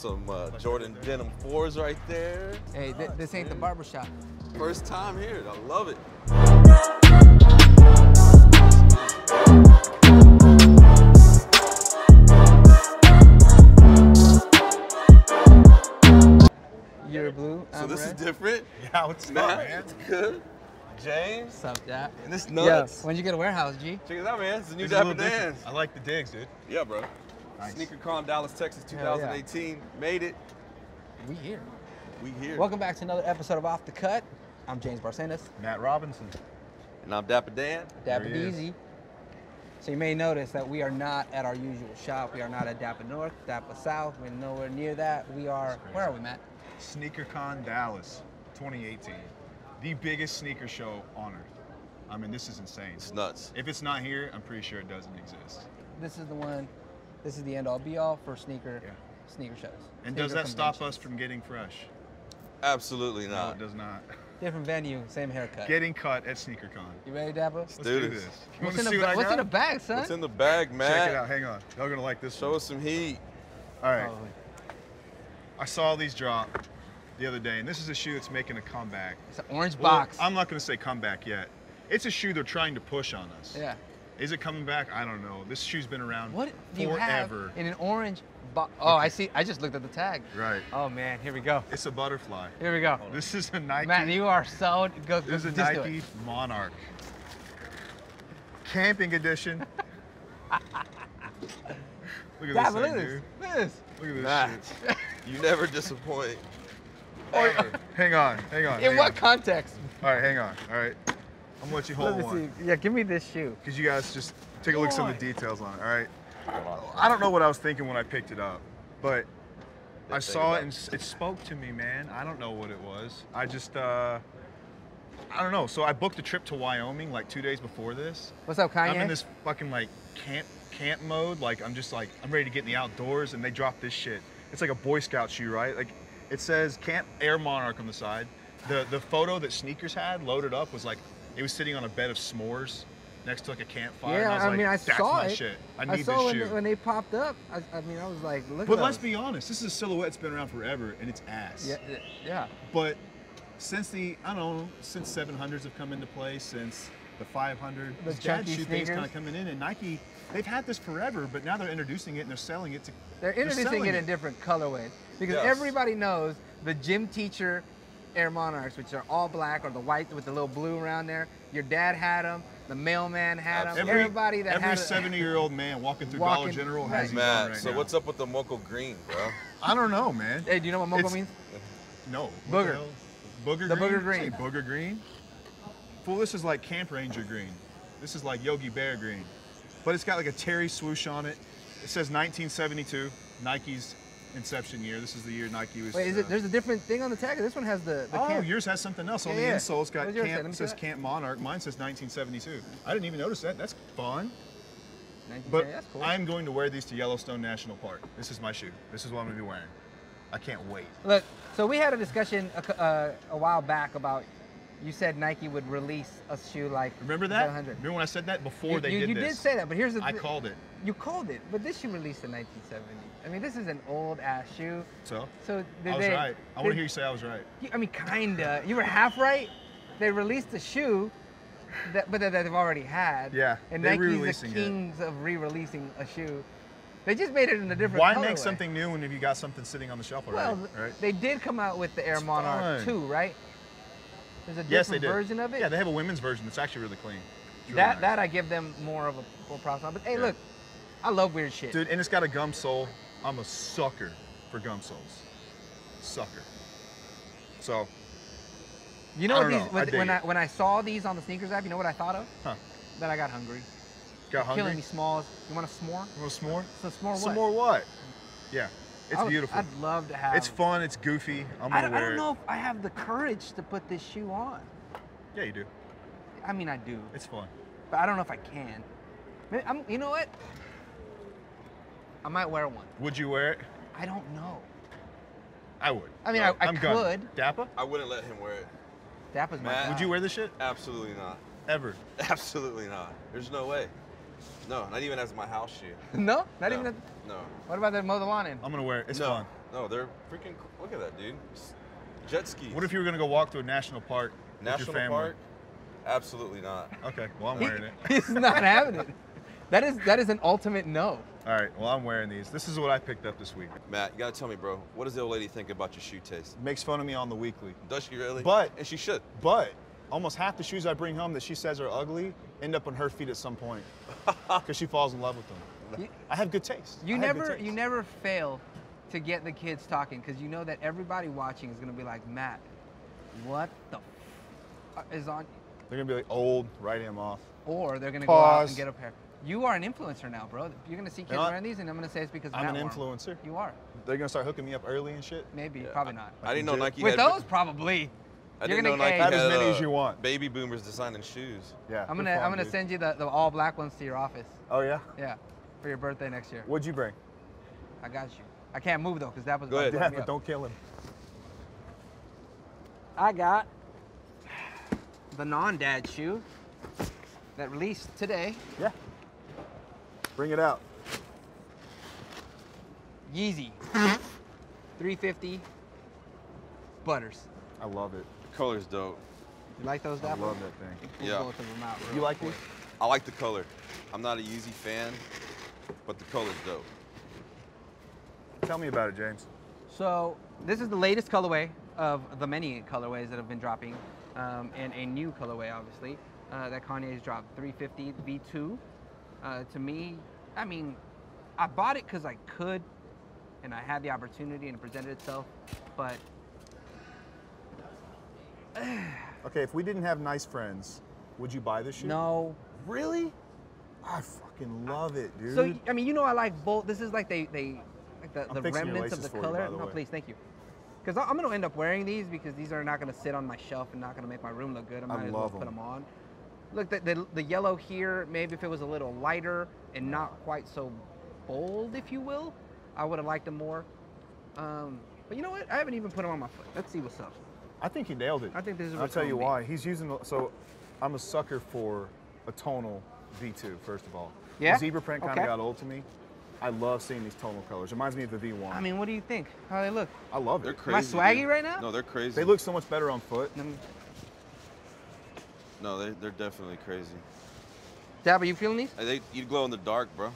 some Jordan Denim 4s right there. Hey, this ain't the barbershop. First time here. I love it. You're blue. So this red. is different. Yeah, what's up, man? It's good. James. What's up, Dap? And this Yeah. nuts. When'd you get a warehouse, G? Check it out, man. It's a new It's a little Dapper different. Dan's. I like the digs, dude. Yeah, bro. Nice. Sneakercon, Dallas, Texas, 2018. Made it. We here. We here. Welcome back to another episode of Off the Cut. I'm James Barcenas. Matt Robinson. And I'm Dapper Dan. Dapper There he is. Deezy. So you may notice that we are not at our usual shop. We are not at Dapper North, Dapper South. We're nowhere near that. We are, where are we, Matt? Sneakercon Dallas 2018. The biggest sneaker show on earth. I mean, this is insane. It's nuts. If it's not here, I'm pretty sure it doesn't exist. This is the one, this is the end all be all for sneaker shows. And Sneaker does that stop us conventions. from getting fresh? Absolutely No, not. it does not. Different venue, same haircut. Getting cut at Sneakercon. You ready, Dapper? Let's do do this. this. You What's want in to the see what I what's got? in the bag, son? What's in the bag, Matt? Check it out. Hang on. Y'all gonna like this Show one. us some heat. All right. Oh, I saw these drop the other day, and this is a shoe that's making a comeback. it's an orange Well, box. I'm not gonna say comeback yet. It's a shoe they're trying to push on us. Yeah. Is it coming back? I don't know. This shoe's been around What do you have forever. in an orange box? Oh, I see. I just looked at the tag. Right. Oh man, here we go. It's a butterfly. Here we go. This is a Nike. Matt, you are so go. This is a just do Nike it. Monarch. Camping edition. Look at Dapper, this look thing, at this. dude. Look at this. Look at this Matt, shit. you never disappoint. Oh, Ever. hang on, hang on. In hang what on. context? All right, hang on. All right. I'm gonna let you hold Let me one. see. Yeah, give me this shoe. Because you guys just take a look at some of the Boy. details on it, all right? I don't know what I was thinking when I picked it up, but I saw it and it spoke to me, man. I don't know what it was. I just, I don't know. So I booked a trip to Wyoming like 2 days before this. What's up, Kanye? I'm in this fucking like camp mode. Like I'm just like, I'm ready to get in the outdoors, and they dropped this shit. It's like a Boy Scout shoe, right? Like it says Camp Air Monarch on the side. The photo that Sneakers had loaded up was like, it was sitting on a bed of s'mores next to like a campfire. Yeah, and I was I like, mean, I that's saw my it. shit. I I need saw this shoe. when they popped up. I mean, I was like, look But at let's those. be honest, this is a silhouette that's been around forever, and it's ass. Yeah, yeah. But since I don't know, since 700s have come into play, since the 500, The this dad chunky shoe thing's kind sneakers. of coming in, and Nike, they've had this forever, but now they're introducing it and they're selling it to. They're introducing selling it in different colorways because Yes. everybody knows the gym teacher Air Monarchs, which are all black or the white with the little blue around there. Your dad had them. The mailman had them. Everybody that every had 70-year-old man walking through Dollar Walking- General has these on Matt, right so now. what's up with the Mocha Green, bro? I don't know, man. Hey, do you know what mocha It's- means? No. What Booger. the hell? Booger The green? booger green. Say booger green? Fool, this is like Camp Ranger green. This is like Yogi Bear green. But it's got like a Terry swoosh on it. It says 1972, Nike's inception year. This is the year Nike was. Wait, is it? There's a different thing on the tag. This one has the Oh, camp. yours has something else. On Yeah, the yeah. insole, it's got What does yours say? Camp, Let me it see says that. Camp Monarch. Mine says 1972. I didn't even notice that. That's fun. 1970, But that's cool. I'm going to wear these to Yellowstone National Park. This is my shoe. This is what I'm going to be wearing. I can't wait. Look, so we had a discussion a while back about. You said Nike would release a shoe like. Remember that? 700. Remember when I said that before You, they you, did you this? did say that, but here's the. I called it. You called it, but this shoe released in 1970. I mean, this is an old ass shoe. So? So did I was they, right. I want to hear you say I was right. I mean, kinda. You were half right. They released a shoe, but that they've already had. Yeah, And they're Nike's the re-releasing it. kings of re-releasing a shoe. They just made it in a different. Why colorway. make something new when you got something sitting on the shelf already? Well, right? they did come out with the Air Monarch fun. 2, right? There's a Yes, they different did. version of it. Yeah, they have a women's version that's actually really clean. It's really that nice. that I give them more of a full props on. But hey, Yeah. look, I love weird shit. Dude, and it's got a gum sole. I'm a sucker for gum soles. Sucker. So, You know I what don't these? know. I dig When I saw these on the sneakers app, you know what I thought of? huh? That I got hungry. Got Killing hungry? me, Smalls. You want a s'more? You want some more? So s'more what? Some more what? Yeah, it's beautiful. I'd love to have. It's fun. It's goofy. I'm I gonna don't, wear I don't it. know if I have the courage to put this shoe on. Yeah, you do. I mean, I do, It's fun. but I don't know if I can. Maybe you know what? I might wear one. Would you wear it? I don't know. I would. I mean, No, I I'm gunning. could. Dappa? I wouldn't let him wear it. Dappa's my Matt, guy. Would you wear this shit? Absolutely not. Ever? Absolutely not. There's no way. No, not even as my house shoe. No, not No. even. No. What about the mow the lawn in? I'm gonna wear it. It's No. fun. No, they're freaking. Look at that, dude. Jet skis. What if you were gonna go walk to a national park with your National family? park? Absolutely not. Okay, well I'm wearing it. He's not having it. That is an ultimate no. All right, well I'm wearing these. This is what I picked up this week. Matt, you gotta tell me, bro. What does the old lady think about your shoe taste? Makes fun of me on the weekly. Does she really? But and she should. But almost half the shoes I bring home that she says are ugly end up on her feet at some point because she falls in love with them. I have good taste. You never fail to get the kids talking because you know that everybody watching is gonna be like, Matt, what the is on? They're gonna be like, old, write him off. Or they're gonna go out and get a pair. You are an influencer now, bro. You're gonna see kids wearing these, and I'm gonna say it's because I'm Matt an wore 'em. influencer. You are. They're gonna start hooking me up early and shit. Maybe, probably not. I didn't know Nike With had. those, probably. I You're didn't know gonna Nike have had as many as you want. Baby boomers designing shoes. Yeah. I'm they're fun, gonna dude. send you the all black ones to your office. Oh yeah. Yeah, for your birthday next year. What'd you bring? I got you. I can't move though, because that was. Go ahead. Yeah, but don't kill him. I got the non-dad shoe that released today. Yeah. Bring it out. Yeezy. 350 Butters. I love it. The color's dope. You like those, I Dapper? love that thing. Pull Yeah. both of them out real You like quick. these? I like the color. I'm not a Yeezy fan, but the color's dope. Tell me about it, James. So this is the latest colorway of the many colorways that have been dropping, and a new colorway, obviously, that Kanye's dropped, 350 V2. To me, I mean, I bought it because I could, and I had the opportunity, and it presented itself, but Okay, if we didn't have nice friends, would you buy this shoe? no. Really? I fucking love it, dude. So I mean, you know, I like both. This is like like the I'm fixing your remnants of laces the for you, color. by the No, way. please, thank you. Because I'm gonna end up wearing these because these are not gonna sit on my shelf and not gonna make my room look good. I might as well love put them. them on. Look, the yellow here, maybe if it was a little lighter and not quite so bold, if you will, I would have liked them more. But you know what? I haven't even put them on my foot. Let's see what's up. I think he nailed it. I think this is I'll what's tell you gonna be. why. He's using, so I'm a sucker for a tonal V2, first of all. Yeah? The zebra print kind of Okay. got old to me. I love seeing these tonal colors. Reminds me of the V1. I mean, what do you think? How they look? I love They're it. crazy. Am I swaggy dude. right now? No, they're crazy. They look so much better on foot. No, they're definitely crazy. Dab, are you feeling these? You glow in the dark, bro.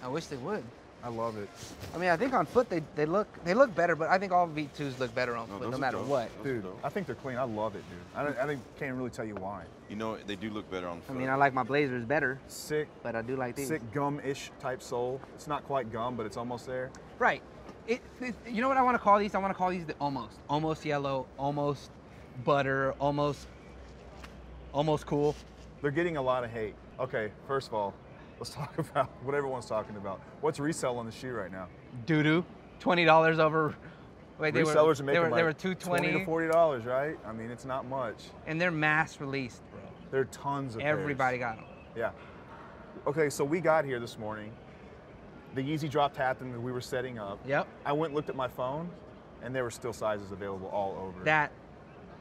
I wish they would. I love it. I mean, I think on foot they look better, but I think all V2s look better on No, foot, those no are matter dope. what. Those are Dude, dope. I think they're clean. I love it, dude. I can't really tell you why. You know, they do look better on I foot. mean, I like my Blazers better, Sick, but I do like these. sick gum-ish type sole. It's not quite gum, but it's almost there. Right. You know what I want to call these? I want to call these the almost yellow, almost butter, almost cool. They're getting a lot of hate. Okay, first of all, let's talk about what everyone's talking about. What's resale on the shoe right now? Doo-doo, $20 over. Wait, Resellers are making they like were $220, $20 to $40, right? I mean, it's not much. and they're mass released, bro. There are tons of Everybody pairs. got them. Yeah. Okay, so we got here this morning. The Yeezy dropped happened and we were setting up. Yep. I went and looked at my phone, and there were still sizes available all over. That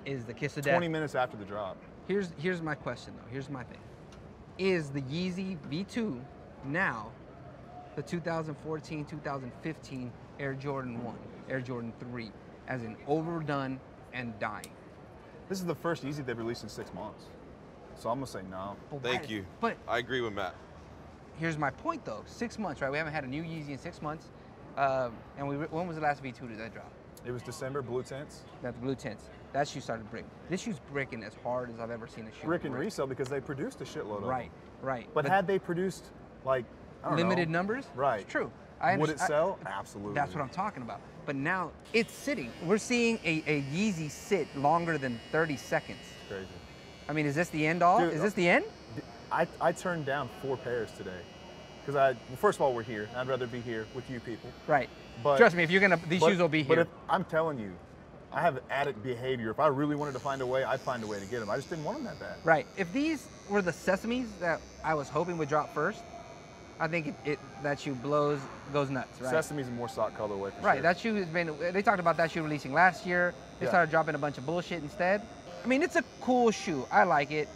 is the kiss of death. 20 minutes after the drop. Here's my question though. Here's my thing. Is the Yeezy V2 now the 2014, 2015 Air Jordan 1, Air Jordan 3, as in overdone and dying? This is the first Yeezy they've released in 6 months. So I'm gonna say no. But Thank why- you. But I agree with Matt. here's my point though. 6 months, right? We haven't had a new Yeezy in 6 months. And when was the last V2 did that drop? It was December, blue tints. That's blue tints. That shoe started breaking. This shoe's breaking as hard as I've ever seen a shoe. Brick and break. resale because they produced a shitload of them. Right, right. But had they produced like, I don't limited know, numbers? Right. It's true. Would it sell? Absolutely. That's what I'm talking about. But now it's sitting. We're seeing a Yeezy sit longer than 30 seconds. Crazy. I mean, is this the end all? Dude, Is this the end? I turned down 4 pairs today. Because well, first of all, we're here. I'd rather be here with you people. Right. But Trust me, if you're gonna, these shoes will be But here. if, I'm telling you, I have addict behavior. If I really wanted to find a way, I'd find a way to get them. I just didn't want them that bad. Right. If these were the Sesames that I was hoping would drop first, I think that shoe goes nuts. Right. Sesame's a more sought colorway for Right. sure. That shoe has been. They talked about that shoe releasing last year. They Yeah. started dropping a bunch of bullshit instead. I mean, it's a cool shoe. I like it.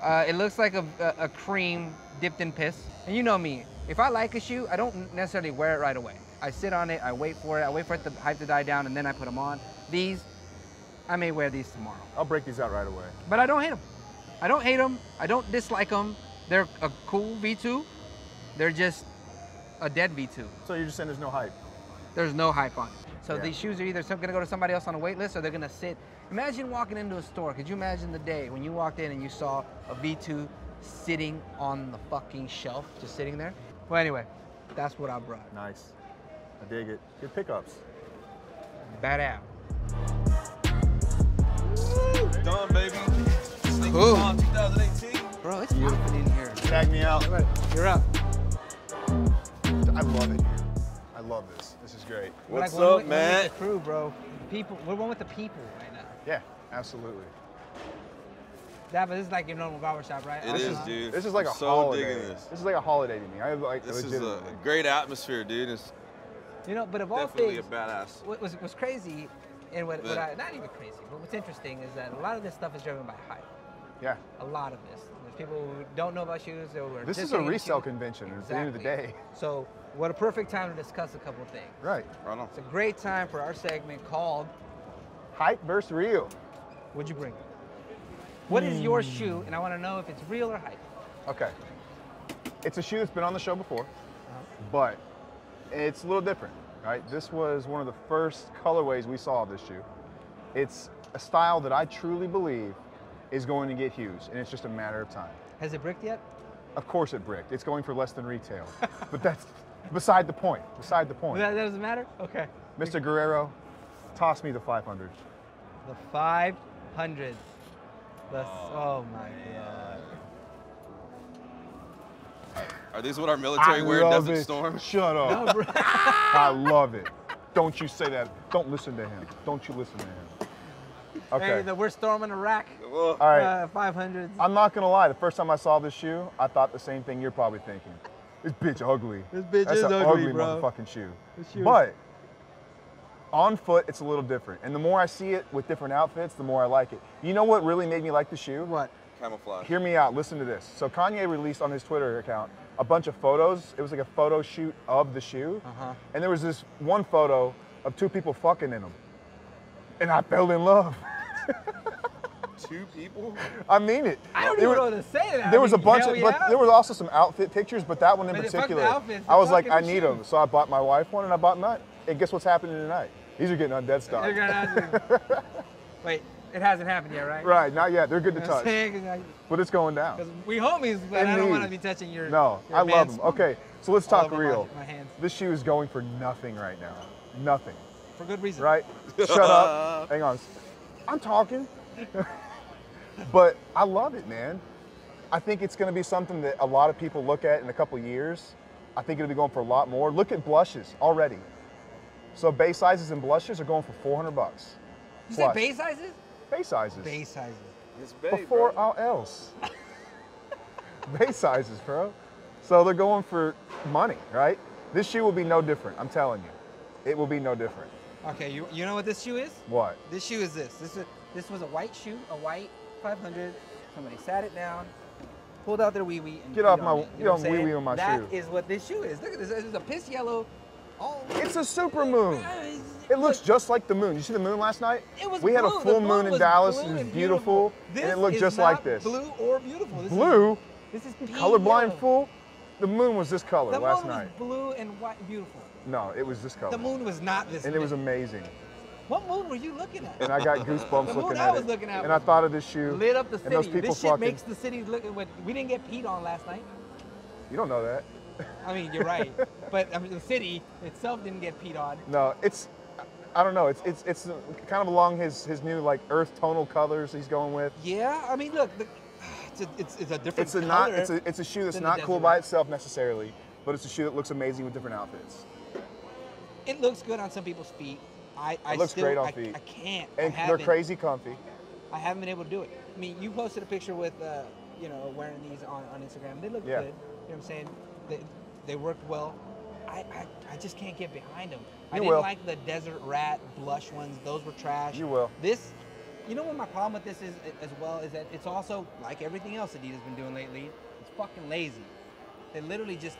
It looks like a cream dipped in piss. And you know me. If I like a shoe, I don't necessarily wear it right away. I sit on it, I wait for it the hype to die down, and then I put them on. These, I may wear these tomorrow. I'll break these out right away. But I don't hate them. I don't hate them. I don't dislike them. They're a cool V2. They're just a dead V2. So you're just saying there's no hype? There's no hype on it. So Yeah. these shoes are either gonna go to somebody else on a wait list, or they're gonna sit. Imagine walking into a store. Could you imagine the day when you walked in and you saw a V2 sitting on the fucking shelf, just sitting there? Well, anyway, that's what I brought. Nice. I dig it. Good pickups. Badass. Done, baby. Cool. Sneakercon 2018. Bro, it's popping in here. Tag me out. You're up. I love it. I love this. This is great. What's we're up, with man? the crew, bro. People, we're one with the people right now. Yeah, absolutely. But this is like your normal barbershop, right? It is, dude. This is like I'm a so holiday. digging this. This is like a holiday to me. I like This is a legitimately. great atmosphere, dude. It's You know, but of all definitely things, a badass. what was crazy, and what Yeah. I, not even crazy, but what's interesting is that a lot of this stuff is driven by hype. Yeah. A lot of this. There's people who don't know about shoes. This is a resale convention at the end of the day. So what a perfect time to discuss a couple of things. Right. Right on. It's a great time for our segment called Hype versus real. What'd You Bring? What is your shoe? And I want to know if it's real or hype. Okay. It's a shoe that's been on the show before, but it's a little different, right? This was one of the first colorways we saw of this shoe. It's a style that I truly believe is going to get huge, and it's just a matter of time. Has it bricked yet? Of course it bricked. It's going for less than retail, but that's beside the point. Beside the point. That doesn't matter? Okay. Mr. Guerrero, toss me the 500. The 500. Oh my God. Are these what our military wear in Desert Storm? Shut up. No, bro. I love it. Don't you say that. Don't listen to him. Don't you listen to him. Okay. Hey, we're storming Iraq. Well, All right. 500s. I'm not gonna lie. The first time I saw this shoe, I thought the same thing you're probably thinking. This bitch ugly. This bitch That's is an ugly, bro. motherfucking shoe. This shoe is- But on foot, it's a little different. And the more I see it with different outfits, the more I like it. You know what really made me like the shoe? What? camouflage. Hear me out. Listen to this. So Kanye released on his Twitter account a bunch of photos. It was like a photo shoot of the shoe. And there was this one photo of two people fucking in them. And I fell in love. Two people? I mean it. I don't even know what to say to that. There was I a mean, bunch hell of, but yeah. there was also some outfit pictures, but that one in But fuck the particular, outfits, I was the like, I fucking need shoe. them. So I bought my wife one and I bought mine. And guess what's happening tonight? These are getting on dead stock. They're gonna have to- Wait, it hasn't happened yet, right? Right, not yet. They're good to You know what I'm touch. saying? 'Cause But it's going down. we homies, but I don't Indeed. want to be touching your. No, your I love man's them. Okay, so let's all talk over real. My hands. This shoe is going for nothing right now. Nothing. For good reason. Right? Shut up. Hang on. I'm talking. But I love it, man. I think it's going to be something that a lot of people look at in a couple years. I think it'll be going for a lot more. Look at blushes already. So base sizes and blushes are going for $400 bucks. You said base sizes? Base sizes. Base sizes. It's babe, Before bro. all else. Base sizes, bro. So they're going for money, right? This shoe will be no different. I'm telling you. It will be no different. Okay, you know what this shoe is? What? This shoe is this. This was a white shoe, a white 500. Somebody sat it down, pulled out their wee-wee, and Get peed off on my- it. you know don't what I'm saying? wee-wee on my shoe. That is what this shoe is. Look at this. This is a piss yellow. Oh, It's a super moon. It looks just like the moon. You see the moon last night? It was We had a blue. The full moon in was Dallas. blue It was and beautiful. This And it looked is just not like this. Blue or beautiful. This Blue? This is pea Colorblind yellow. fool? The moon was this color The last moon night. was blue and white, beautiful. No, it was this color. The moon was not this. And it was big. amazing. What moon were you looking at? And I got goosebumps The moon looking I at was it. looking at And I was thought of this shoe. Lit up the city. And those people This shit fucking. makes the city look. We didn't get peed on last night. You don't know that. I mean, you're right, but I mean, the city itself didn't get peed on. No, it's. I don't know. It's kind of along his new like earth tonal colors he's going with. Yeah, I mean, look, it's a different It's a color. not. It's a shoe that's than the not cool desert by rat. itself necessarily, but it's a shoe that looks amazing with different outfits. It looks good on some people's feet. I looks still, great on feet. I can't. And I they're haven't. crazy comfy. I haven't been able to do it. I mean, you posted a picture with, wearing these on Instagram. They look Yeah. good. You know what I'm saying? They worked well. I just can't get behind them. I You didn't will. like the Desert Rat blush ones. Those were trash. You will. This, you know what my problem with this is as well is that it's also like everything else Adidas been doing lately. It's fucking lazy. They literally just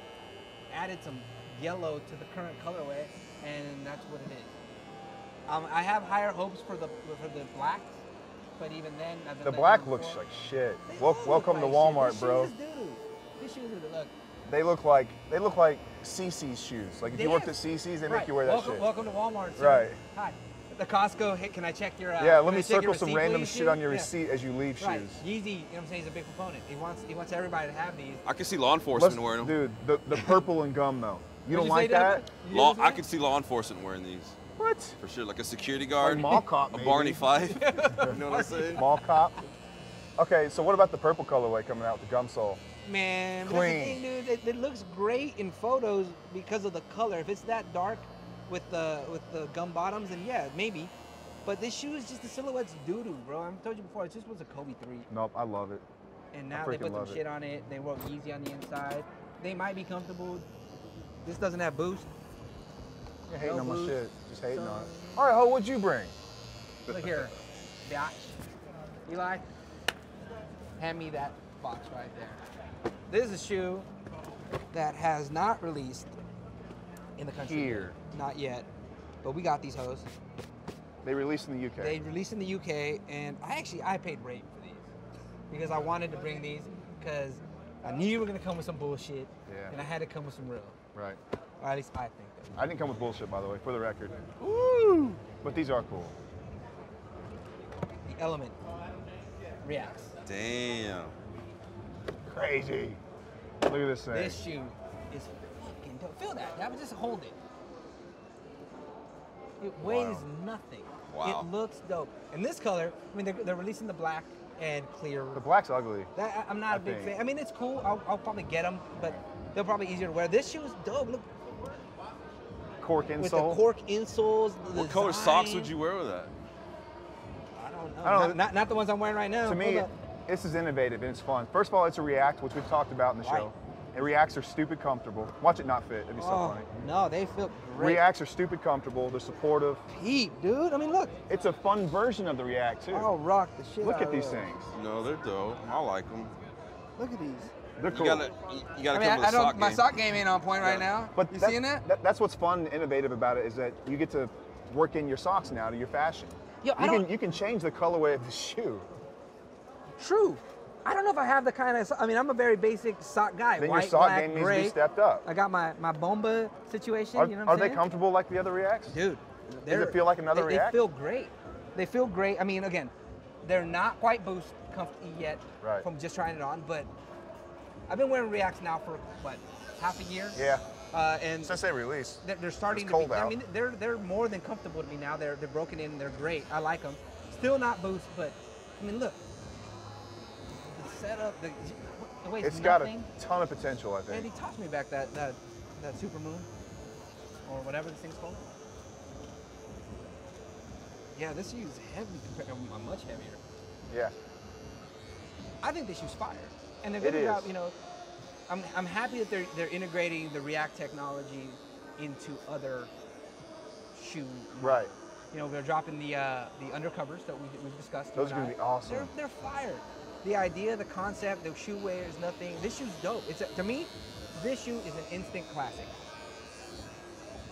added some yellow to the current colorway, and that's what it is. I have higher hopes for the blacks, but even then, the black looks like shit. Welcome to Walmart, bro. These shoes look. They look like CC's shoes. Like if you worked at CC's, they make you wear that shit. Welcome to Walmart. Sir. Right. Hi. The Costco. Hey, can I check your? Yeah, let me circle some random shit on your receipt as you leave right. shoes. Yeezy, you know what I'm saying, he's a big proponent. He wants everybody to have these. I can see law enforcement wearing them. Dude, the purple and gum though. You don't you like that? I can see law enforcement wearing these. What? For sure, like a security guard. Like mall cop, maybe. A Barney Fife. You know what I'm saying? Mall cop. Okay, so what about the purple colorway coming out with the gum sole? Man, clean. That's the thing, dude. It looks great in photos because of the color. If it's that dark with the gum bottoms, then yeah, maybe. But this shoe is just the silhouette's doo-doo, bro. I told you before, it just was a Kobe 3. Nope, I love it. And now they put some shit on it. They wrote Yeezy on the inside. They might be comfortable. This doesn't have boost. You're hating on my shit. Just hating on it. All right, Ho, what'd you bring? Look here, biatch. Eli, hand me that box right there. This is a shoe that has not released in the country. Here. Not yet. But we got these hoes. They released in the UK. They released in the UK, and I paid rate for these because I wanted to bring these because I knew you were gonna come with some bullshit, and I had to come with some real. Right. Or at least I think that. I didn't come with bullshit, by the way, for the record. Woo! But these are cool. The Element reacts. Damn. Crazy. Look at this thing. This shoe is fucking dope. Feel that. That would just hold it. It weighs nothing. Wow. It looks dope. And this color, I mean, they're releasing the black and clear. The black's ugly. I'm not a big fan. I mean, it's cool. I'll probably get them, but they're probably easier to wear. This shoe is dope. Look. Cork insole. With the cork insoles. What color socks would you wear with that? I don't know. Not the ones I'm wearing right now. To me, this is innovative and it's fun. First of all, it's a React, which we've talked about in the show. And Reacts are stupid comfortable. Watch it not fit. It'd be so funny. No, they feel great. Reacts are stupid comfortable. They're supportive. Peep, dude. I mean, look. It's a fun version of the React, too. I'll rock the shit Look out at these of things. No, they're dope. I like them. Look at these. They're cool. You gotta come with a sock game. My sock game ain't on point right now. But you seeing that? That's what's fun and innovative about it is that you get to work in your socks now to your fashion. Yo, you can change the colorway of the shoe. True. I don't know if I have the kind of, I mean, I'm a very basic sock guy. Then white, your sock black, game needs gray. to be stepped up. I got my Bomba situation, you know what I'm saying? Are they comfortable like the other Reacts? Dude. Does it feel like another React? They feel great. They feel great. I mean, again, they're not quite boost comfy yet from just trying it on, but I've been wearing Reacts now for, what, half a year? Yeah. And since they released, they're starting to be, I mean, they're more than comfortable to me now. They're broken in, they're great. I like them. Still not boost, but I mean, look. The setup, the way it's got a ton of potential, I think. Andy, toss me back that super moon or whatever this thing's called. Yeah, this shoe's heavy compared to much heavier. Yeah. I think this shoe's fire, and they're good about, you know. I'm happy that they're integrating the React technology into other shoe. Right. You know, they're dropping the undercovers that we've discussed. Those are gonna be awesome. They're fire. The idea, the concept, the shoe wear is nothing. This shoe's dope. To me, this shoe is an instant classic.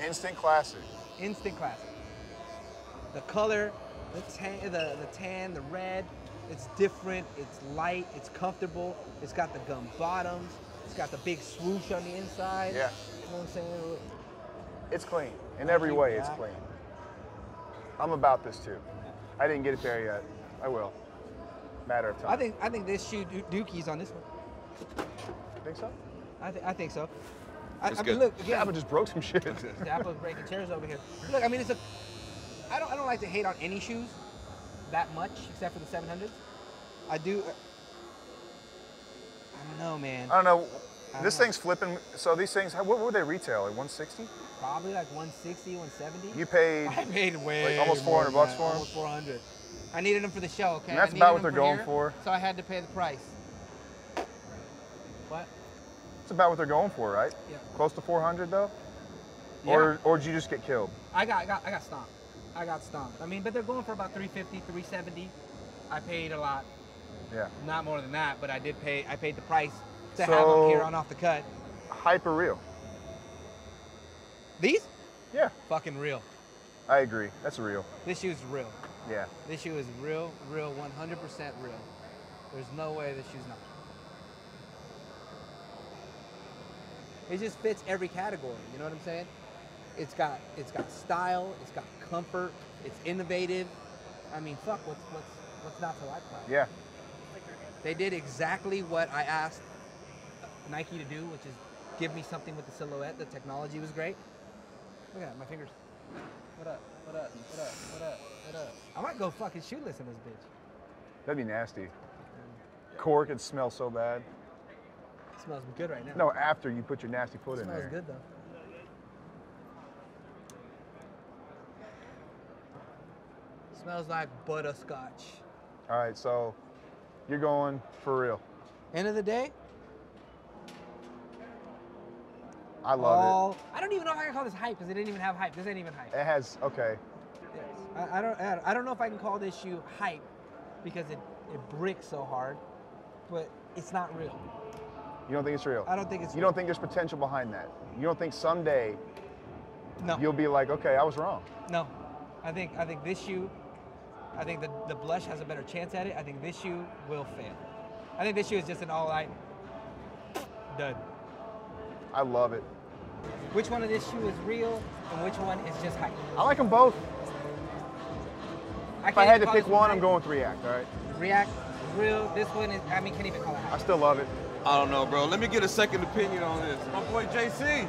Instant classic. Instant classic. The color, the tan, the red, it's different, it's light, it's comfortable, it's got the gum bottoms, it's got the big swoosh on the inside. Yeah. You know what I'm saying? It's clean. In every way, it's clean. I'm about this too. I didn't get it there yet. I will. Matter of time. I think this shoe dookies on this one. Think so? I think so. I mean, look, again, Apple just broke some shit. Apple's breaking chairs over here. Look, I mean, I don't like to hate on any shoes that much, except for the 700s. I do. I don't know, man. I don't know. This thing's flipping. So these things, what would they retail? Like 160? Probably like 160, 170. You paid. I paid way like almost 400 bucks for them. Almost 400. I needed them for the show, okay? And that's about what they're going for. So I had to pay the price. What? It's about what they're going for, right? Yeah. Close to 400 though? Yeah. Or did you just get killed? I got stomped. I got stomped. I mean, but they're going for about 350, 370. I paid a lot. Yeah. Not more than that, but I paid the price to have them here on Off the Cut. Hyper real. fucking real. I agree. That's real. This shoe's real. Yeah. This shoe is real, 100% real. There's no way this shoe's not. It just fits every category. You know what I'm saying? It's got style. It's got comfort. It's innovative. I mean, fuck. What's not to like about it? Yeah. They did exactly what I asked Nike to do, which is give me something with the silhouette. The technology was great. Look at that, my fingers. What up? What up? What up? What up? What up? I might go fucking shoeless in this bitch. That'd be nasty. Cork, it smells so bad. It smells good right now. No, after you put your nasty foot in there. It smells good though. Smells like butterscotch. All right, so you're going for real. End of the day, I love I don't even know if I can call this hype because it didn't even have hype. This ain't even hype. it. It has, okay. Yes. I don't know if I can call this shoe hype because it bricks so hard, but it's not real. You don't think it's real? I don't think it's You real. don't think there's potential behind that? You don't think someday No. you'll be like, okay, I was wrong? No. I think this shoe, I think the blush has a better chance at it. I think this shoe will fail. I think this shoe is just an all-out dud. I love it. Which one of this shoe is real and which one is just hype? I like them both. If I had to pick one, I'm going with React, all right? React, real. This one is, I mean, can't even call it I hype. still love it. I don't know, bro. Let me get a second opinion on this. My boy JC.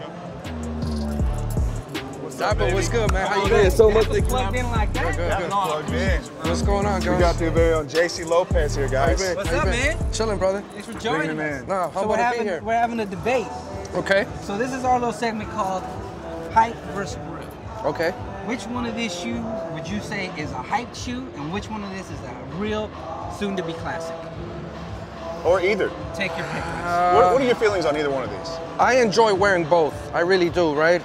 What's up, baby? What's good, man? How you doing? doing? So much That was plugged in like that? Good. Plugged in. What's going on, guys? We got the very own Jaysse Lopez here, guys. What's up, man? Chilling, brother. Thanks for Bringing joining him us. in. Nah, how So about to be here? we're having a debate. Okay. So this is our little segment called hype versus real. Okay. Which one of these shoes would you say is a hype shoe, and which one of this is a real, soon-to-be classic? Or either. Take your pick. What are your feelings on either one of these? I enjoy wearing both. I really do, right?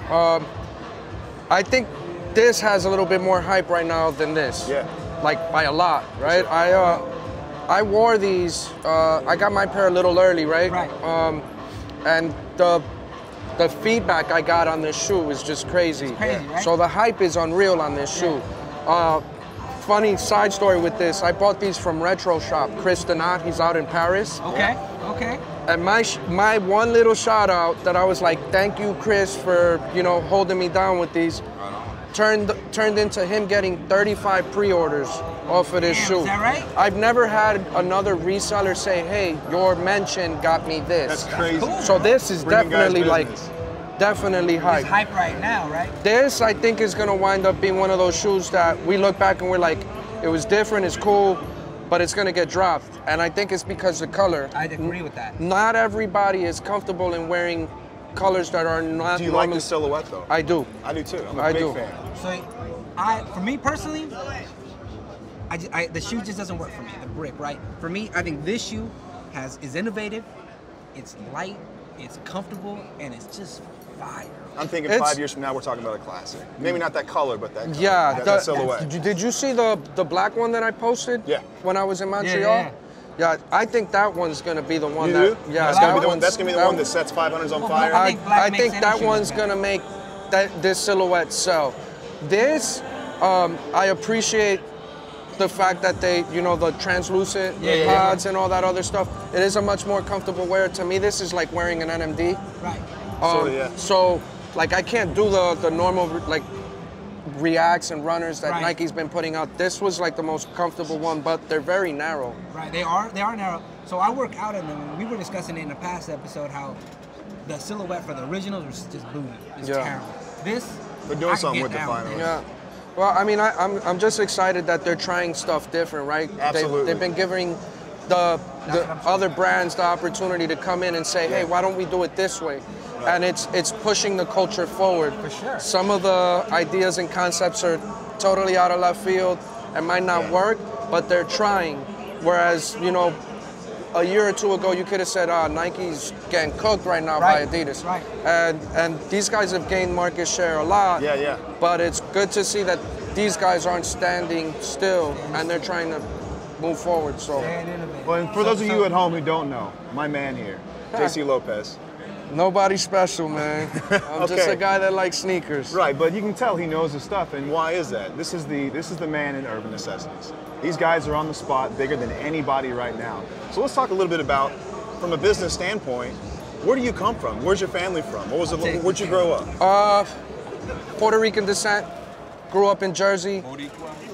I think this has a little bit more hype right now than this. Yeah. Like by a lot, right? I wore these. I got my pair a little early, right? Right. And the feedback I got on this shoe is just crazy. It's crazy, right? So the hype is unreal on this shoe. Funny side story with this, I bought these from Retro Shop. Chris Donat, he's out in Paris. Okay, okay. And my one little shout out that I was like, thank you, Chris, for holding me down with these, turned into him getting 35 pre-orders off of this Damn, shoe. is that right? I've never had another reseller say, hey, your mention got me this. That's crazy. cool. So this is Bringing guys definitely like, business. definitely It's hype. hype right now, right? This, I think, is gonna wind up being one of those shoes that we look back and we're like, it was different, it's cool, but it's gonna get dropped. And I think it's because of color. I'd agree with that. Not everybody is comfortable in wearing colors that are not Do you like normally- the silhouette, though? I do. I do, too. I'm a I big do. fan. So, for me personally, the shoe just doesn't work for me. The brick, right? For me, I think this shoe is innovative. It's light. It's comfortable, and it's just fire. I'm thinking It's- 5 years from now, we're talking about a classic. Maybe not that color, but that color. Yeah, that silhouette. Did you see the black one that I posted? Yeah. When I was in Montreal? yeah. Yeah, I think that one's gonna be the one You that. do? Yeah, That's gonna be one's- that's gonna be the one that sets 500s on Well, fire. I think black I makes think any that shoe one's look better. gonna make this silhouette sell. This, I appreciate the fact that they, the translucent pods and all that other stuff. It is a much more comfortable wear. To me, this is like wearing an NMD. Right. Yeah. So, like, I can't do the normal like Reacts and runners that Right. Nike's been putting out. This was like the most comfortable one, but they're very narrow. Right. They are narrow. So I work out in them. We were discussing it in a past episode how the silhouette for the originals was just booty. It's Yeah. terrible. This. They're I doing can something get with it down finally. Yeah. Well, I mean, I'm just excited that they're trying stuff different, right? Absolutely. They've been giving the other brands the opportunity to come in and say, hey, why don't we do it this way? And it's pushing the culture forward. For sure. Some of the ideas and concepts are totally out of left field and might not work, but they're trying. Whereas, a year or two ago, you could have said, Nike's getting cooked right now Right. by Adidas. Right. And these guys have gained market share a lot. Yeah. But it's good to see that these guys aren't standing still and they're trying to move forward. So And innovative. Well, and for those of you at home who don't know, my man here, Jaysse Lopez, Nobody special, man. I'm just a guy that likes sneakers. Right, but you can tell he knows his stuff, and why is that? This is the man in Urban Necessities. These guys are on the spot, bigger than anybody right now. So let's talk a little bit about, from a business standpoint, where do you come from? Where's your family from? Where'd you grow up? Puerto Rican descent. Grew up in Jersey.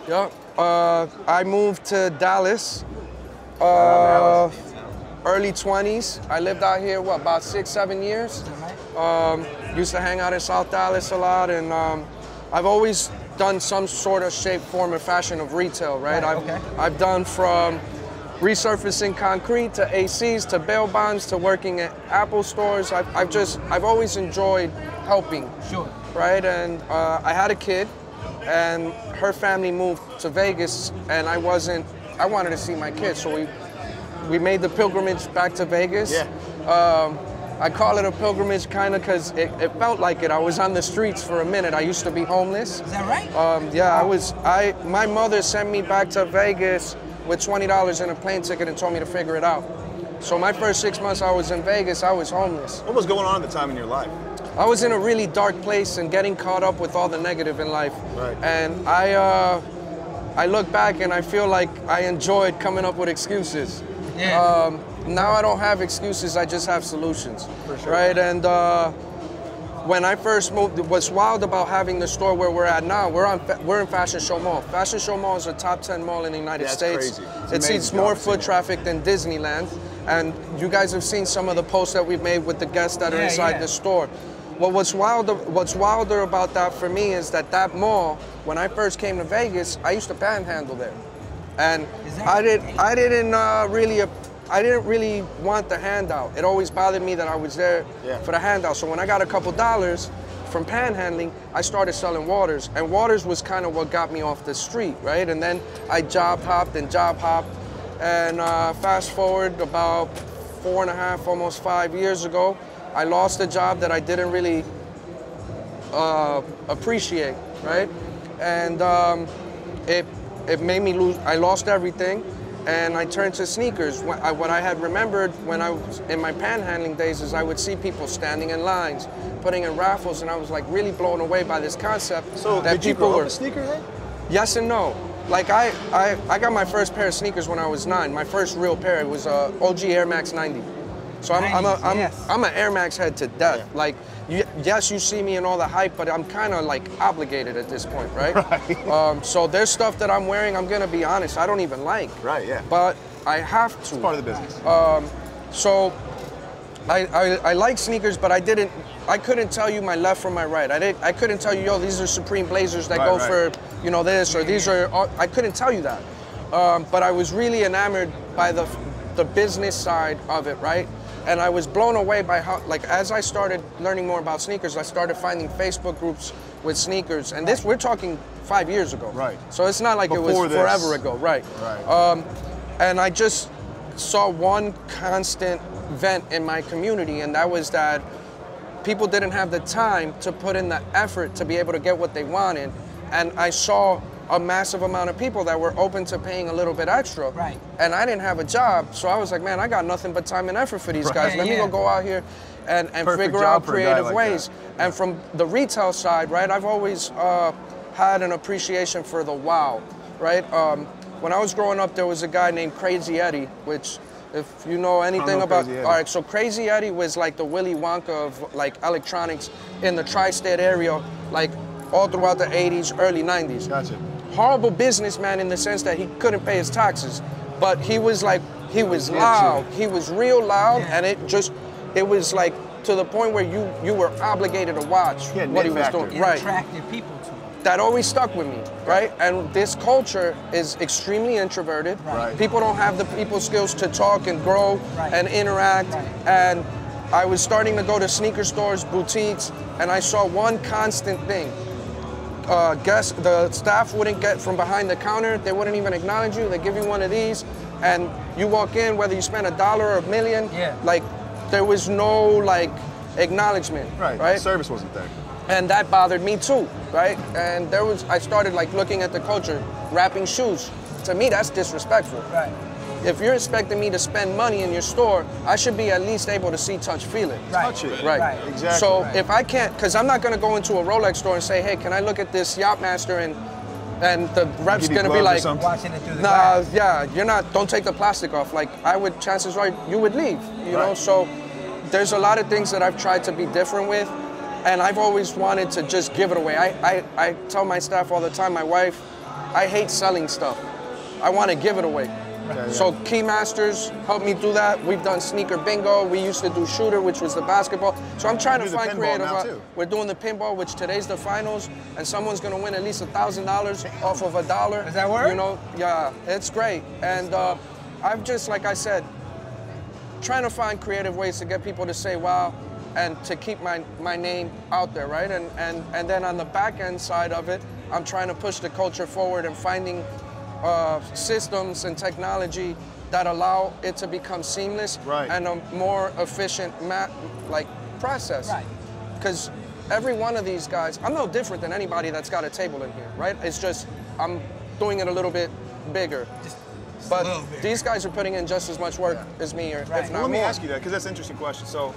Yep. I moved to Dallas. Early 20s. I lived out here, about 6-7 years. Used to hang out in South Dallas a lot, and I've always done some sort of shape, form, or fashion of retail, right? I've done from resurfacing concrete to ACs to bail bonds to working at Apple stores. I've always enjoyed helping. Sure. Right, and I had a kid, and her family moved to Vegas, and I wanted to see my kid, so we made the pilgrimage back to Vegas. Yeah. I call it a pilgrimage kind of because it felt like it. I was on the streets for a minute. I used to be homeless. Is that right? Yeah, my mother sent me back to Vegas with $20 and a plane ticket and told me to figure it out. So my first 6 months I was in Vegas, I was homeless. What was going on at the time in your life? I was in a really dark place and getting caught up with all the negative in life. Right. And I look back and I feel like I enjoyed coming up with excuses. Yeah. Now I don't have excuses, I just have solutions. For sure. Right, and when I first moved, what's wild about having the store where we're at now, we're in Fashion Show Mall. Fashion Show Mall is a top 10 mall in the United States. Crazy. It sees more foot traffic than Disneyland. And you guys have seen some of the posts that we've made with the guests that are inside the store. Well, what's wilder about that for me is that mall, when I first came to Vegas, I used to panhandle there. And I didn't really want the handout. It always bothered me that I was there for the handout. So when I got a couple dollars from panhandling, I started selling waters. And waters was kind of what got me off the street, right? And then I job hopped. And fast forward about 4.5, almost 5 years ago, I lost a job that I didn't really appreciate, right? And it made me lose, I lost everything. And I turned to sneakers. What I had remembered when I was in my panhandling days is I would see people standing in lines, putting in raffles, and I was like really blown away by this concept. So that did you people grow were up a sneakerhead? Yes and no. Like I got my first pair of sneakers when I was 9. My first real pair, it was a OG Air Max 90. So I'm an Air Max head to death. Yeah. Like, yes, you see me in all the hype, but I'm kind of like obligated at this point, right? Right. So there's stuff that I'm wearing, I'm gonna be honest, I don't even like. Right, yeah. But I have to. It's part of the business. So I like sneakers, but I couldn't tell you my left from my right. I couldn't tell you, yo, these are Supreme Blazers that go for, you know, this, or these are, I couldn't tell you that. But I was really enamored by the business side of it, right? And I was blown away by how, like, as I started learning more about sneakers, I started finding Facebook groups with sneakers. And this, we're talking 5 years ago. Right. So it's not like Before it was this. forever ago, right? Right. And I just saw one constant vent in my community, and that was that people didn't have the time to put in the effort to be able to get what they wanted. And I saw a massive amount of people that were open to paying a little bit extra. Right. And I didn't have a job, so I was like, man, I got nothing but time and effort for these guys. Let me go out here and figure out creative ways. And from the retail side, right, I've always had an appreciation for the wow, right? When I was growing up, there was a guy named Crazy Eddie, which, if you know anything about, all right, so Crazy Eddie was like the Willy Wonka of like electronics in the tri-state area, like all throughout the 80s, early 90s. Gotcha. Horrible businessman in the sense that he couldn't pay his taxes, but he was like, he was loud. He was real loud, and it was like to the point where you were obligated to watch what he was doing. It attracted people to him. That always stuck with me, right? And this culture is extremely introverted. Right. People don't have the people skills to talk and grow and interact. And I was starting to go to sneaker stores, boutiques, and I saw one constant thing. The staff wouldn't get from behind the counter. They wouldn't even acknowledge you. They give you one of these, and you walk in, whether you spend $1 or $1 million, like there was no like acknowledgement. Right. The service wasn't there. And that bothered me too, right? And I started like looking at the culture, wrapping shoes. To me, that's disrespectful. Right. if you're expecting me to spend money in your store, I should be at least able to see, touch, feel it. Right. Touch it. Right. Exactly. So if I can't, because I'm not going to go into a Rolex store and say, hey, can I look at this Yachtmaster, and the rep's Give you going to be gloves or like, something. Watching it through the nah, glass. yeah, you're not, don't take the plastic off. Like, I would, chances are you would leave, you know? So there's a lot of things that I've tried to be different with, and I've always wanted to just give it away. I tell my staff all the time, my wife, I hate selling stuff. I want to give it away. So Keymasters helped me do that. We've done sneaker bingo. We used to do shooter, which was the basketball. So I'm trying to find creative. We're doing the pinball, which today's the finals, and someone's gonna win at least $1,000 off of $1. Does that work? You know, yeah, it's great. And I've just, like I said, trying to find creative ways to get people to say wow, and to keep my name out there, right? And then on the back end side of it, I'm trying to push the culture forward and finding systems and technology that allow it to become seamless and a more efficient process. Right. Because every one of these guys, I'm no different than anybody that's got a table in here, right? It's just I'm doing it a little bit bigger. But these guys are putting in just as much work as me, or if not more. Let me ask you that, because that's an interesting question. So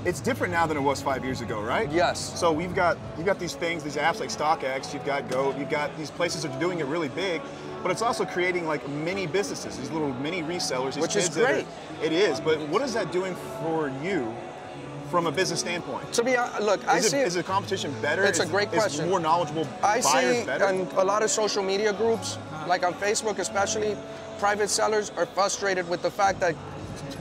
it's different now than it was 5 years ago, right? Yes. So you've got these things, these apps like StockX, you've got Goat, you've got these places that are doing it really big, but it's also creating like mini businesses, these little mini resellers. These Which is kids that great. It is, but what is that doing for you from a business standpoint? To be honest, look, Is the competition better? It's a great question. Is more knowledgeable buyers better? I see in a lot of social media groups, like on Facebook especially, private sellers are frustrated with the fact that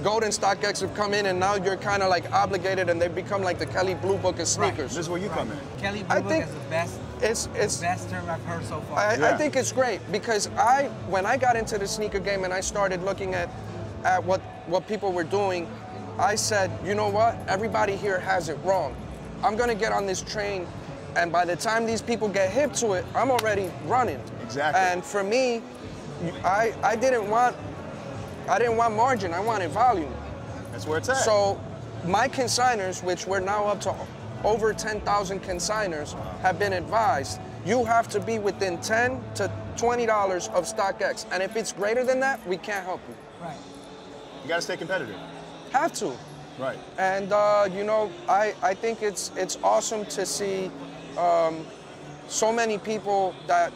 Gold and StockX have come in, and now you're kind of like obligated, and they've become like the Kelly Blue Book of sneakers. This is where you come in. Kelly Blue Book is the best. It's the best term I've heard so far. I think it's great because when I got into the sneaker game and I started looking at what people were doing, I said, you know what? Everybody here has it wrong. I'm gonna get on this train, and by the time these people get hip to it, I'm already running. Exactly. And for me, I didn't want margin, I wanted volume. That's where it's at. So my consigners, which we're now up to over 10,000 consigners, have been advised, you have to be within $10 to $20 of StockX. And if it's greater than that, we can't help you. Right. You gotta stay competitive. Have to. Right. And you know, I think it's awesome to see so many people that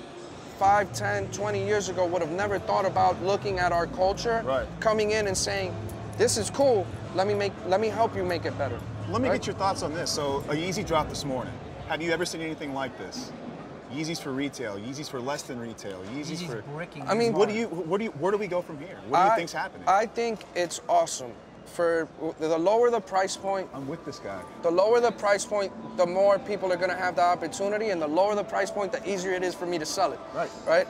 5, 10, 20 years ago would have never thought about looking at our culture, coming in and saying, this is cool, let me help you make it better. Let me get your thoughts on this. So a Yeezy dropped this morning. Have you ever seen anything like this? Yeezys for retail, Yeezys for less than retail, Yeezys for bricking. I mean, where do we go from here? What do you think's happening? I think it's awesome. For the lower the price point, I'm with this guy. The lower the price point, the more people are going to have the opportunity, and the lower the price point, the easier it is for me to sell it. Right. Right?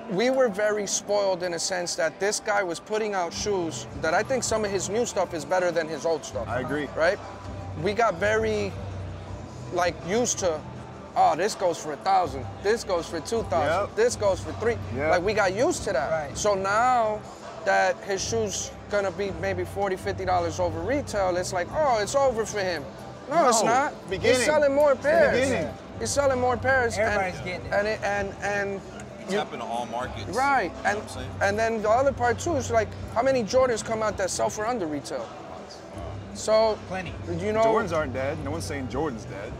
We were very spoiled in a sense that this guy was putting out shoes that I think some of his new stuff is better than his old stuff. I agree. Right? We got very used to, oh, this goes for 1,000, this goes for 2,000, this goes for 3. Like we got used to that. Right. So now that his shoes gonna be maybe $40, $50 over retail, it's like, oh, it's over for him. No, it's not. He's selling more pairs. He's selling more pairs. Everybody's getting it. And it's happening in all markets. Right. You know what I'm saying? And then the other part too is like, how many Jordans come out that sell for under retail? So Plenty. You know, Jordans aren't dead. No one's saying Jordan's dead.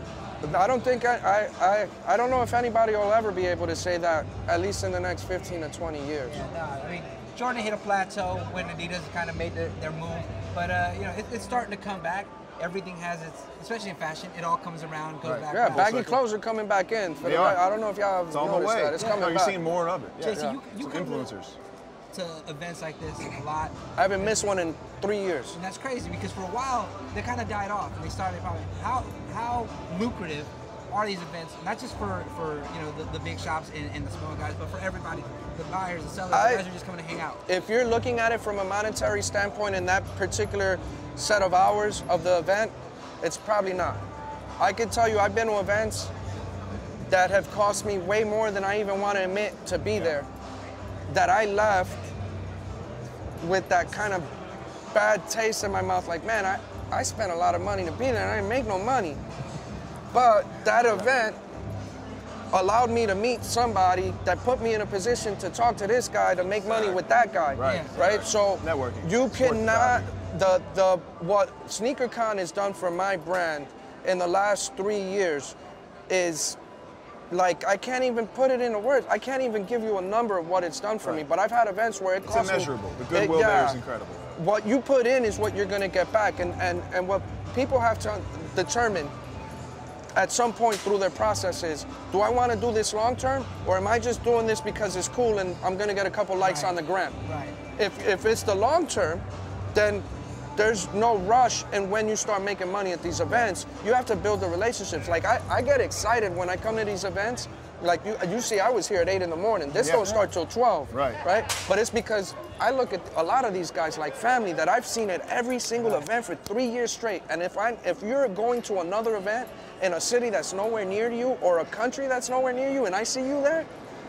I don't think I don't know if anybody will ever be able to say that, at least in the next 15 to 20 years. Yeah, no, I mean, Jordan hit a plateau when Adidas kind of made their move, but you know, it's starting to come back. Everything has its, especially in fashion, it all comes around, goes back. Yeah, around. baggy clothes are coming back in. I don't know if y'all have noticed that. It's coming back. You're seeing more of it. Jaysse, you Some come influencers to events like this a lot. I haven't missed one in 3 years. And that's crazy because for a while they kind of died off, and they started probably how lucrative are these events, not just for you know the big shops and the small guys, but for everybody, the buyers, the sellers, the guys who are just coming to hang out. If you're looking at it from a monetary standpoint in that particular set of hours of the event, it's probably not. I can tell you I've been to events that have cost me way more than I even want to admit to be there, that I left with that kind of bad taste in my mouth, like, man, I spent a lot of money to be there and I didn't make no money. But that event allowed me to meet somebody that put me in a position to talk to this guy to make money with that guy. Right. Right. So Networking. you It's worth the cannot. value. What Sneakercon has done for my brand in the last 3 years is, like, I can't even put it into words. I can't even give you a number of what it's done for me. But I've had events where it It's costs me. immeasurable. The goodwill there is incredible. What you put in is what you're going to get back, and what people have to determine at some point through their process is, do I want to do this long term, or am I just doing this because it's cool and I'm going to get a couple likes on the gram? Right. If it's the long term, then there's no rush, and when you start making money at these events, you have to build the relationships. Like, I get excited when I come to these events. Like, you see, I was here at 8 in the morning. This don't start till 12, Right. But it's because I look at a lot of these guys like family that I've seen at every single event for 3 years straight. And if you're going to another event in a city that's nowhere near you, or a country that's nowhere near you, and I see you there,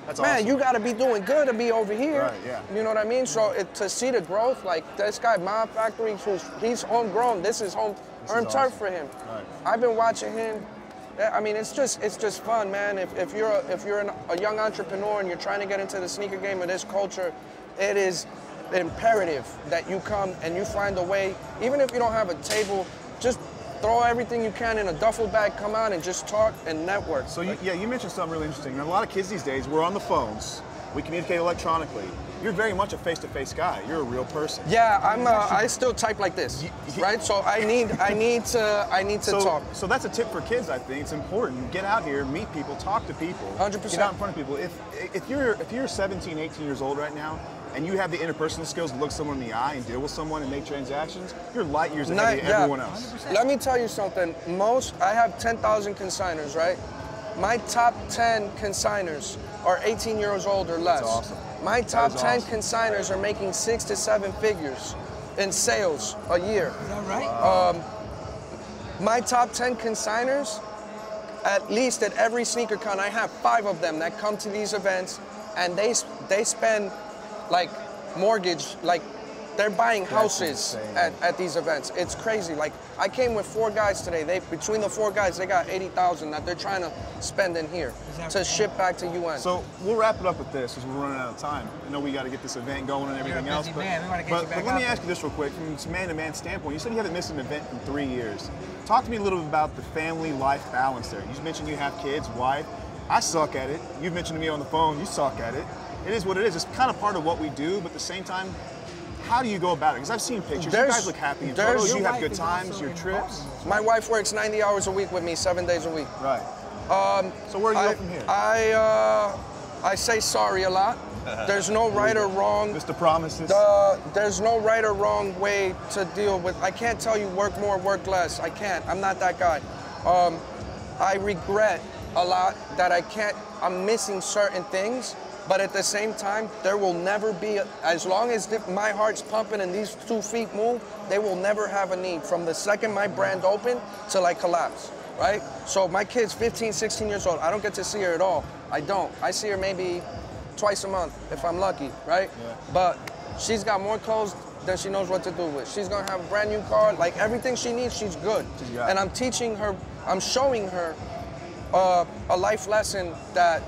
That's man, awesome. you got to be doing good to be over here. Right, yeah. You know what I mean? So to see the growth, like this guy, Mob Factory, he's homegrown. This is earned turf awesome. for him. Right. I've been watching him. I mean, it's just fun, man. If you're a young entrepreneur and you're trying to get into the sneaker game or this culture, it is imperative that you come and you find a way. Even if you don't have a table, just throw everything you can in a duffel bag, come out and just talk and network. So you mentioned something really interesting. A lot of kids these days, we're on the phones. We communicate electronically. You're very much a face-to-face guy. You're a real person. Yeah, I still type like this, right? So I need to talk. So that's a tip for kids, I think. It's important. Get out here, meet people, talk to people. 100%. Get out in front of people. If you're 17, 18 years old right now, and you have the interpersonal skills to look someone in the eye and deal with someone and make transactions, you're light years ahead of everyone else. 100%. Let me tell you something. I have 10,000 consigners, right? My top 10 consigners are 18 years old or less. That's awesome. My top is 10 awesome. consigners are making 6 to 7 figures in sales a year. Is that right? My top 10 consigners, at least at every Sneakercon, I have 5 of them that come to these events, and they spend like mortgage, like they're buying houses at these events. It's crazy. Like, I came with 4 guys today. Between the 4 guys, they got 80,000 that they're trying to spend in here to ship back to UN. So we'll wrap it up with this, because we're running out of time. I know we got to get this event going and everything You're a else. busy man. We wanna get you back but let me out ask you this real quick, from a man-to-man standpoint. You said you haven't missed an event in 3 years. Talk to me a little bit about the family-life balance there. You mentioned you have kids, wife. I suck at it. You've mentioned to me on the phone, you suck at it. It is what it is. It's kind of part of what we do, but at the same time, how do you go about it? Because I've seen pictures. You guys look happy in photos. You have good times, your trips. My wife works 90 hours a week with me, 7 days a week. Right. So where do you go from here? I say sorry a lot. There's no right or wrong. Mr. Promises. There's no right or wrong way to deal with. I can't tell you work more, work less. I can't. I'm not that guy. I regret a lot that I'm missing certain things. But at the same time, there will never be, as long as my heart's pumping and these 2 feet move, they will never have a need from the second my brand opened till I collapse, right? So my kid's 15, 16 years old. I don't get to see her at all. I don't. I see her maybe twice a month if I'm lucky, right? Yeah. But she's got more clothes than she knows what to do with. She's gonna have a brand new car. Like, everything she needs, she's good. And I'm teaching her, I'm showing her a life lesson that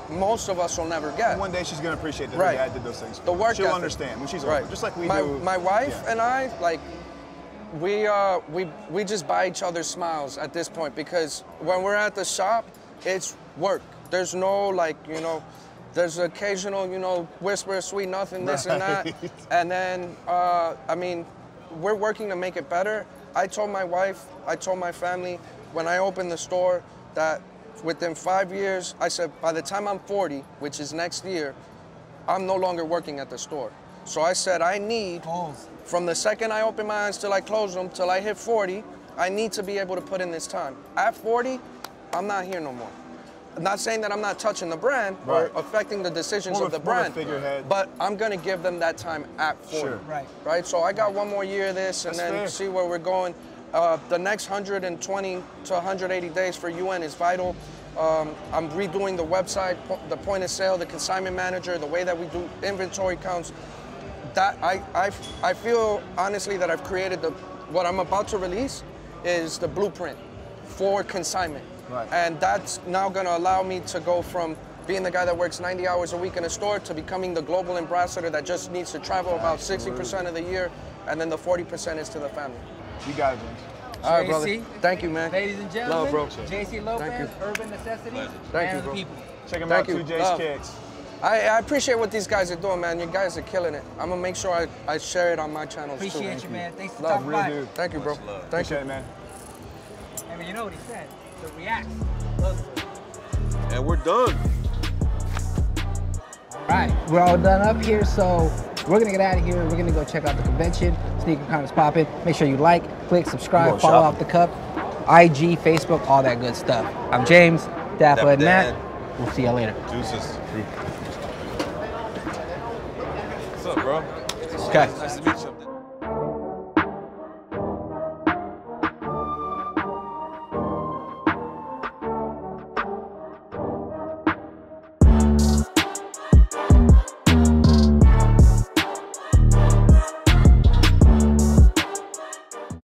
most of us will never get. And one day she's going to appreciate that her dad did those things. The work She'll ethic. understand when she's older, just like we do. My wife and I, like, we just buy each other smiles at this point, because when we're at the shop, it's work. There's no, like, there's occasional, whisper, sweet nothing, this and that. And then, I mean, we're working to make it better. I told my wife, I told my family when I opened the store that within 5 years, I said, by the time I'm 40, which is next year, I'm no longer working at the store. So I said, I need, from the second I open my eyes till I close them, till I hit 40, I need to be able to put in this time. At 40, I'm not here no more. I'm not saying that I'm not touching the brand or affecting the decisions of the brand, but I'm gonna give them that time at 40. Sure. Right? So I got 1 more year of this, and then see where we're going. The next 120 to 180 days for UN is vital. I'm redoing the website, the point of sale, the consignment manager, the way that we do inventory counts. That I feel honestly that I've created what I'm about to release is the blueprint for consignment. Right. And that's now gonna allow me to go from being the guy that works 90 hours a week in a store to becoming the global ambassador that just needs to travel about 60% of the year, and then the 40% is to the family. You got it, James. All right, brother. Thank you, man. Ladies and gentlemen, Love, bro. Jaysse Lopez, Thank you. Urban Necessity, Thank man you, of the bro. people. Check him Thank out you. too, Jaysse Love. Kicks. I appreciate what these guys are doing, man. You guys are killing it. I'm gonna make sure I share it on my channels too. Appreciate you, man. Thanks for Love, stopping real by. dude. Thank you, bro. Much love. Thank you. Appreciate it, man. I mean, you know what he said. The reacts. And we're done. All right, we're all done up here, so we're gonna get out of here. We're gonna go check out the convention. Sneakercon is popping. Make sure you like, click, subscribe, follow Off the Cup, IG, Facebook, all that good stuff. I'm James, Dapper and Matt. We'll see y'all later. Deuces. What's up, bro? Okay. Nice to meet you.